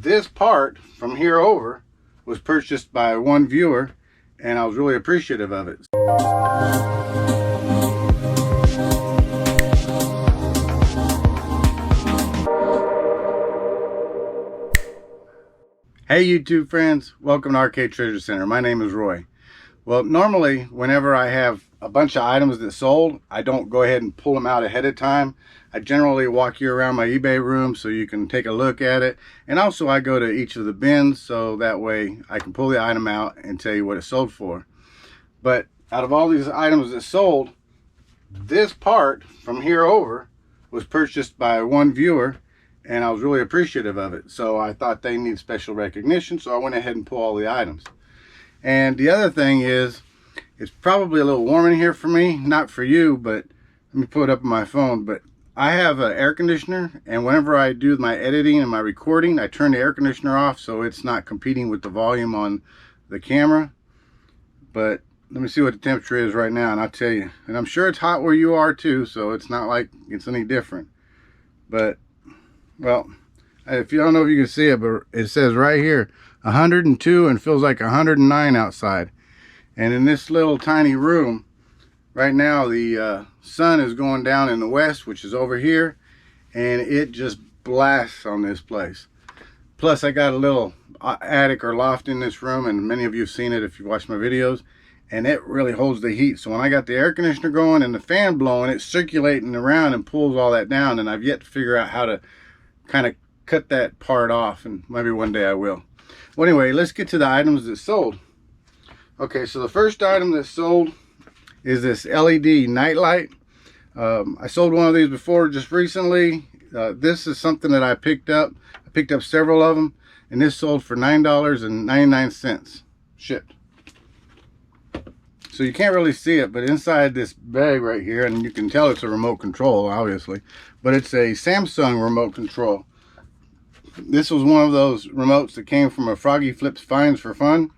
this part from here over was purchased by one viewer, and I was really appreciative of it. Hey YouTube friends, welcome to Arcade Treasure Center. My name is Roy. Well, normally whenever I have a bunch of items that sold, I don't go ahead and pull them out ahead of time. I generally walk you around my eBay room so you can take a look at it. And also I go to each of the bins so that way I can pull the item out and tell you what it sold for. But out of all these items that sold, this part from here over was purchased by one viewer, and I was really appreciative of it. So I thought they need special recognition, so I went ahead and pulled all the items. And the other thing is, it's probably a little warm in here for me, not for you, but let me put it up on my phone. But I have an air conditioner, and whenever I do my editing and my recording, I turn the air conditioner off so it's not competing with the volume on the camera. But let me see what the temperature is right now, and I'll tell you. And I'm sure it's hot where you are too, so it's not like it's any different. But well, if you don't know if you can see it, but it says right here 102 and feels like 109 outside. And in this little tiny room right now, the sun is going down in the west, which is over here, and it just blasts on this place. Plus I got a little attic or loft in this room, and many of you have seen it if you watch my videos, and it really holds the heat. So when I got the air conditioner going and the fan blowing, it's circulating around and pulls all that down, and I've yet to figure out how to kind of cut that part off, and maybe one day I will. Well, anyway, let's get to the items that sold. Okay, so the first item that sold is this LED nightlight. I sold one of these before just recently. This is something that I picked up. I picked up several of them, and this sold for $9.99 shipped. So you can't really see it, but inside this bag right here, and you can tell it's a remote control, obviously, but it's a Samsung remote control. This was one of those remotes that came from a Froggy Flips Finds for Fun.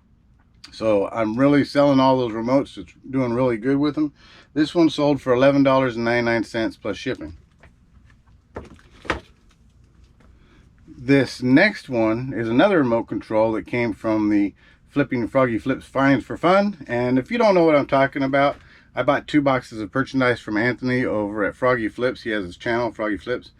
So I'm really selling all those remotes. It's doing really good with them. This one sold for $11.99 plus shipping. This next one is another remote control that came from the Flipping Froggy Flips Finds for Fun. And if you don't know what I'm talking about, I bought 2 boxes of merchandise from Anthony over at Froggy Flips. He has his channel, Froggy Flips,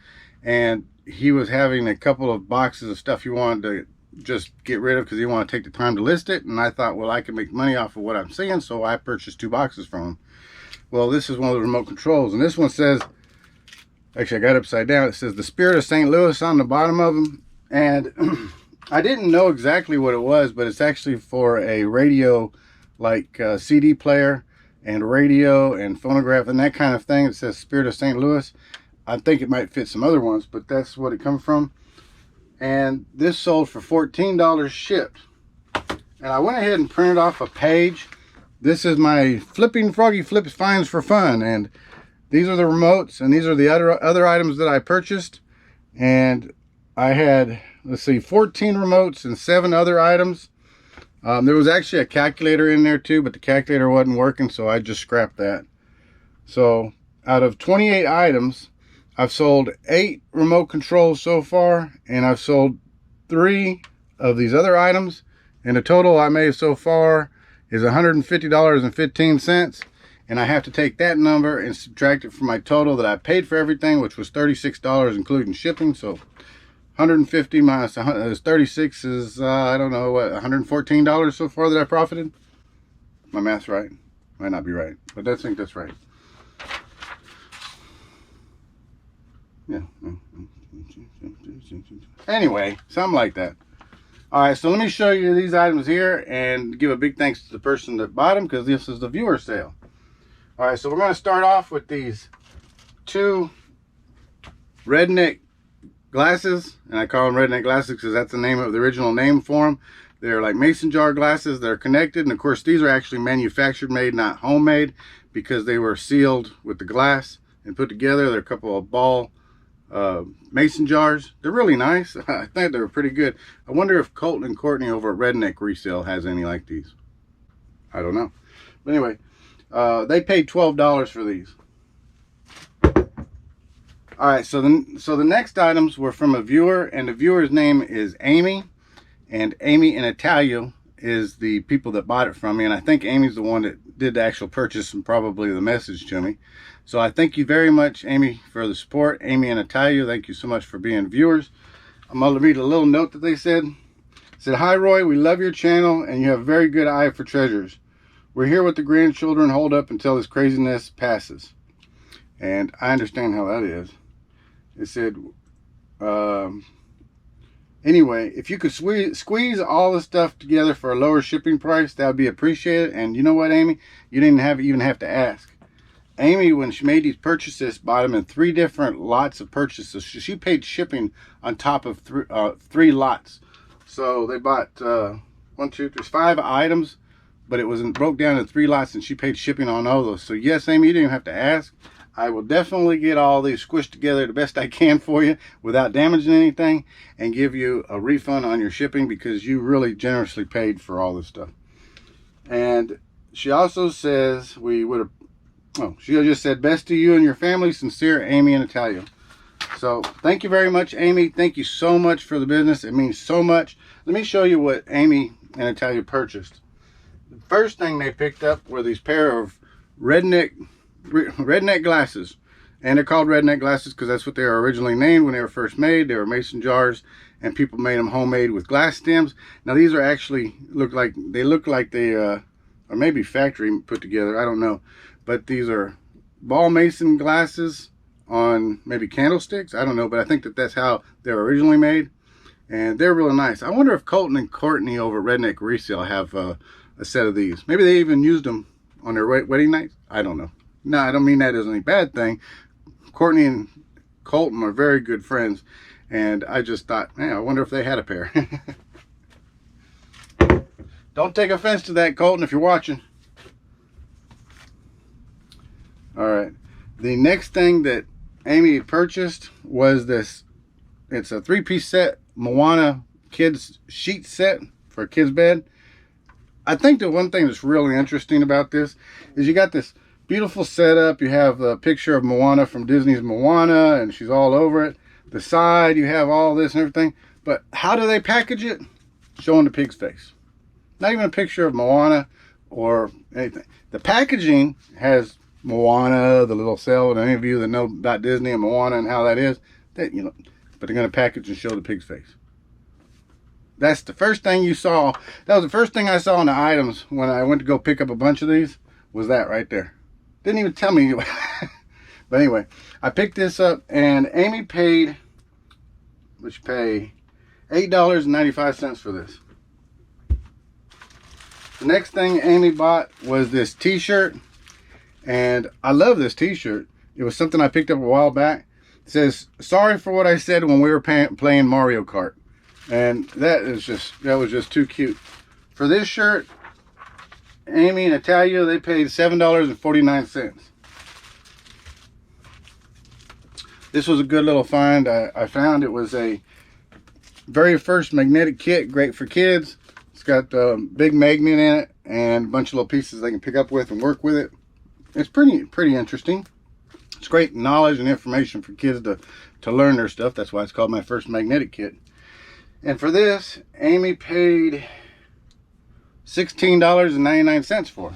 and he was having a couple of boxes of stuff he wanted to just get rid of because he wanted to take the time to list it. And I thought, well, I can make money off of what I'm seeing, so I purchased 2 boxes from him. Well, this is one of the remote controls, and this one says, actually I got it upside down, it says the Spirit of St. Louis on the bottom of them. And I didn't know exactly what it was, but it's actually for a radio, like CD player and radio and phonograph and that kind of thing. It says Spirit of St. Louis. I think it might fit some other ones, but that's what it comes from. And this sold for $14 shipped. And I went ahead and printed off a page. This is my Flipping Froggy Flips Finds for Fun, and these are the remotes, and these are the other items that I purchased. And I had, let's see, 14 remotes and 7 other items. There was actually a calculator in there too, but the calculator wasn't working, so I just scrapped that. So out of 28 items, I've sold 8 remote controls so far, and I've sold 3 of these other items, and the total I made so far is $150.15. And I have to take that number and subtract it from my total that I paid for everything, which was $36 including shipping. So 150 minus 36 is I don't know what, $114 so far that I profited. My math's right. Might not be right, but I think that's right. Yeah. Anyway, something like that. All right, so let me show you these items here and give a big thanks to the person that bought them, because this is the viewer sale. All right, so we're going to start off with these 2 redneck glasses, and I call them redneck glasses because that's the name of the original name for them. They're like mason jar glasses. They're connected, and of course these are actually manufactured made, not homemade, because they were sealed with the glass and put together. They're a couple of ball mason jars. They're really nice. I think they're pretty good. I wonder if Colton and Courtney over at Redneck Resale has any like these. I don't know. But anyway, they paid $12 for these. All right, so the next items were from a viewer, and the viewer's name is Amy, and Amy and Italia is the people that bought it from me, and I think Amy's the one that did the actual purchase and probably the message to me. So I thank you very much, Amy, for the support. Amy and Italia, thank you so much for being viewers. I'm going to read a little note that they said. It said, "Hi Roy, we love your channel and you have a very good eye for treasures. We're here with the grandchildren. Hold up until this craziness passes." And I understand how that is. It said, anyway, if you could squeeze all the stuff together for a lower shipping price, that would be appreciated. And you know what, Amy? You didn't even have to ask. Amy, when she made these purchases, bought them in 3 different lots of purchases. She paid shipping on top of 3 lots. So they bought 5 items, but it was broke down in 3 lots, and she paid shipping on all those. So yes, Amy, you didn't even have to ask. I will definitely get all these squished together the best I can for you without damaging anything, and give you a refund on your shipping, because you really generously paid for all this stuff. And she also says she just said, "Best to you and your family, sincere, Amy and Italia." So thank you very much, Amy. Thank you so much for the business. It means so much. Let me show you what Amy and Italia purchased. The first thing they picked up were these pair of redneck glasses, and they're called redneck glasses because that's what they were originally named when they were first made. They were mason jars, and people made them homemade with glass stems. Now these are actually look like they or maybe factory put together, I don't know, but these are ball mason glasses on maybe candlesticks, I don't know, but I think that's how they're originally made, and they're really nice. I wonder if Colton and Courtney over at Redneck Resale have a set of these. Maybe they even used them on their wedding nights. I don't know. No, I don't mean that as any bad thing. Courtney and Colton are very good friends, and I just thought, man, I wonder if they had a pair. Don't take offense to that, Colton, if you're watching. All right. The next thing that Amy purchased was this. It's a 3-piece set, Moana kids sheet set for a kid's bed. I think the one thing that's really interesting about this is you got this beautiful setup. You have a picture of Moana from Disney's Moana, and she's all over it. The side, you have all this and everything. But how do they package it? Showing the pig's face. Not even a picture of Moana or anything. The packaging has Moana, the little cell, and any of you that know about Disney and Moana and how that is, but they're going to package and show the pig's face. That's the first thing you saw. That was the first thing I saw in the items when I went to go pick up a bunch of these, was that right there. Didn't even tell me. But anyway, I picked this up, and Amy paid, which pay $8.95 for this. The next thing Amy bought was this t-shirt, and I love this t-shirt. It was something I picked up a while back. It says, "Sorry for what I said when we were playing Mario Kart." And that was just too cute. For this shirt, Amy and Italia, they paid $7.49. This was a good little find. I found it was a very first magnetic kit, great for kids. It's got a big magnet in it and a bunch of little pieces they can pick up with and work with it. It's pretty interesting. It's great knowledge and information for kids to learn their stuff. That's why it's called my first magnetic kit. And for this, Amy paid $16.99 for.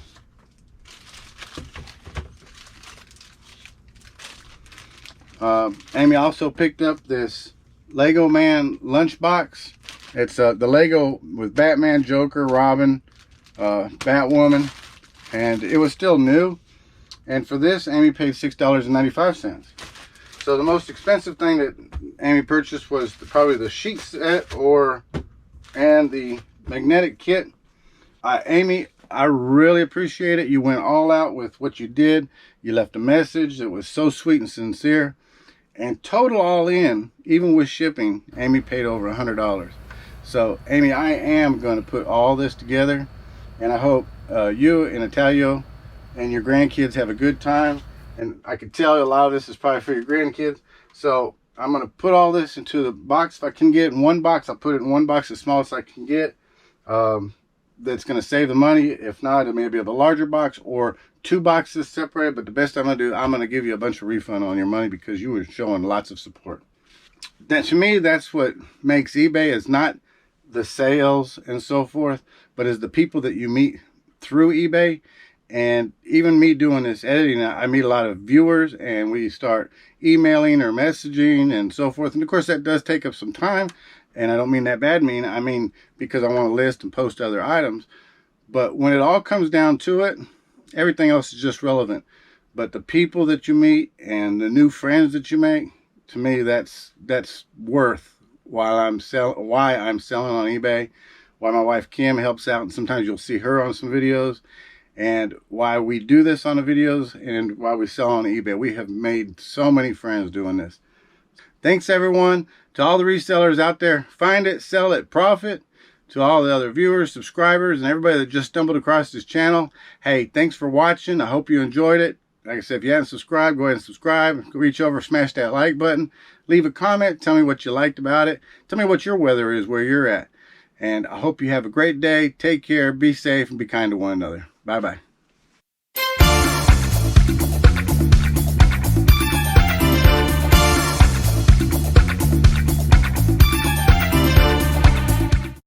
Amy also picked up this Lego Man lunchbox. It's the Lego with Batman, Joker, Robin, Batwoman, and it was still new. And for this, Amy paid $6.95. So the most expensive thing that Amy purchased was probably the sheet set and the magnetic kit. Amy, I really appreciate it. You went all out with what you did. You left a message that was so sweet and sincere. And total all in, even with shipping, Amy paid over $100. So Amy, I am going to put all this together, and I hope you and Italia and your grandkids have a good time. And I can tell a lot of this is probably for your grandkids. So I'm going to put all this into the box. If I can get it in one box, I'll put it in one box as small as I can get. that's going to save the money. If not, it may be a larger box or 2 boxes separated. But the best I'm going to do, I'm going to give you a bunch of refund on your money because you were showing lots of support. That, to me, that's what makes eBay. Is not the sales and so forth, but is the people that you meet through eBay. And even me doing this editing, I meet a lot of viewers, and we start emailing or messaging and so forth. And of course, that does take up some time. And I don't mean that bad mean. I mean because I want to list and post other items. But when it all comes down to it, everything else is just relevant. But the people that you meet and the new friends that you make, to me, that's worth why I'm selling on eBay. Why my wife Kim helps out, and sometimes you'll see her on some videos. And why we do this on the videos, and why we sell on eBay. We have made so many friends doing this. Thanks everyone. To all the resellers out there, find it, sell it, profit. To all the other viewers, subscribers, and everybody that just stumbled across this channel, hey, thanks for watching. I hope you enjoyed it. Like I said, if you haven't subscribed, go ahead and subscribe. Reach over, smash that like button. Leave a comment. Tell me what you liked about it. Tell me what your weather is where you're at. And I hope you have a great day. Take care, be safe, and be kind to one another. Bye-bye.